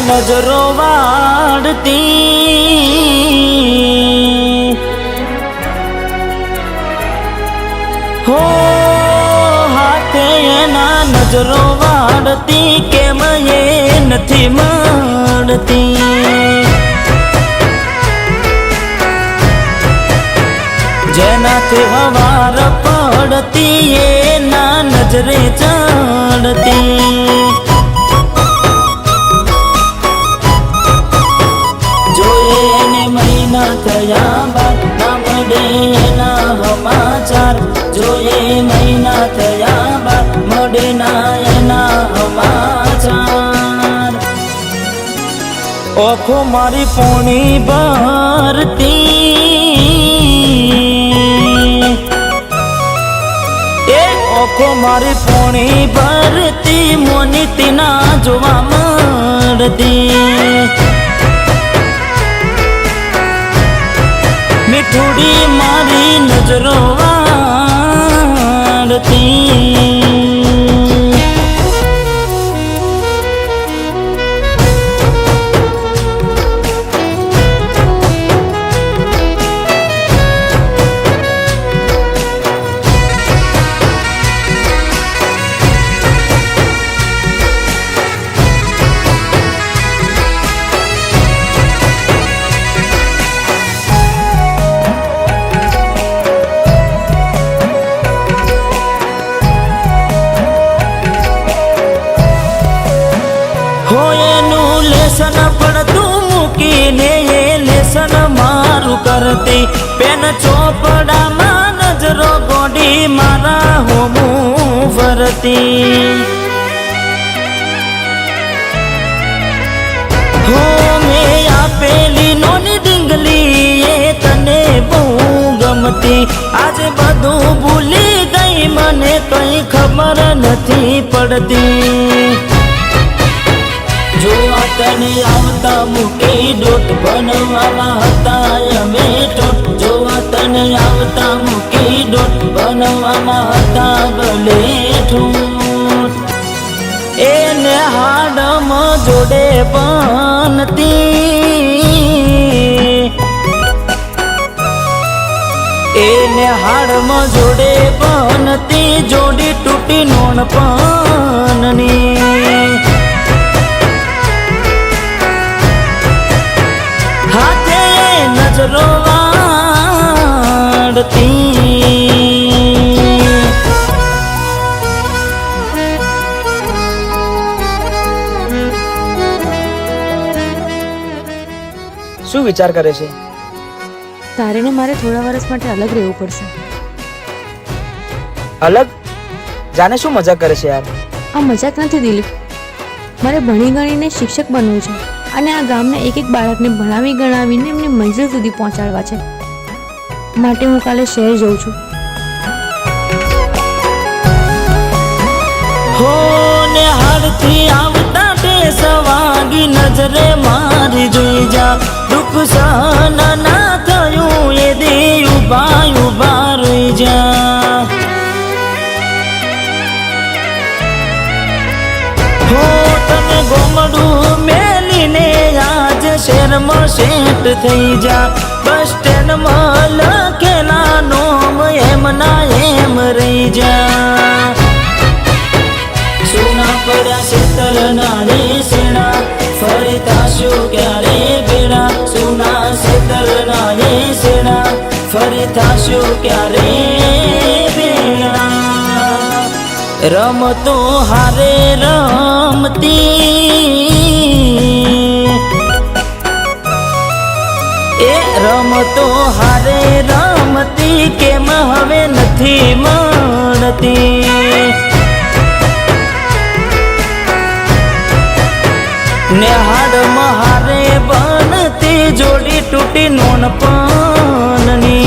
નજરો વાળતી હો હાથે એના નજરો વાળતી કેમ એ નથી મળતી જેનાથી હવાર પડતી એના નજરે ચડતી થયા બાદ ના મળે એના સમાચાર જોઈએ મહિના થયા બાદ મળે ના એના સમાચાર ઓખો મારી પોણી ભરતી એ ઓખો મારી પોણી ભરતી મોની તીના જોવા મળતી મીઠુડી મારી નજરો વાળતી લેસન પડતું મૂકીને એ લેસન મારું કરતી પેન ચોપડામાં નજરો ગોડી મારા હોમું ફરતી હો મેં આપેલી નોની ડીંગલી એ તને બહુ ગમતી આજે બધું ભૂલી ગઈ મને કઈ ખબર નથી પડતી જોવા તને આવતા મૂકી ડોટ બનવામાં હતા અમે ટોટ જોવા તને આવતા મૂકી ડોટ બનવામાં હતા ભલે ઠૂટ એને હાડમાં જોડે બનતી એને હાડમાં જોડે બનતી જોડી તૂટી નોન પનની હાથે નજરો વાળતી શું વિચાર કરે છે? તારે ને મારે થોડા વર્ષ માટે અલગ રહેવું પડશે. અલગ? જાને શું મજાક કરે છે યાર? આ મજાક નથી દિલીપ, મારે ભણી ગણીને શિક્ષક બનવું છે અને આ ગામના એક એક બાળકને ભણાવી ગણાવીને એમની મંજિલ સુધી પહોંચાડવા છે. માટે હું કાલે શહેર જઉં છું. હો ને હાડથી આવતા ટેસ વાગી નજરે મારી જોઈ જા દુઃખ સહન ના થયું એ દે ઉભા ઉભા રહી જા હો તને ગોમડું મેલીને આજ શહેરમાં સેટ થઈ જા બસ સ્ટેન્ડમાં લખેલા નોમ એમ ના એમ રહી જા સુના પડ્યા શેતર નાની સેણા ફરી થાશું ક્યારે બેડા સુના શેતર નાની સેણા ફરી થાશું ક્યારે બેડા રમતો હારે રમતી એ રમતો હારે રમતી કેમ હવે નથી મળતી ને હાડ મહારે બનતી જોડી તૂટી નોન પનની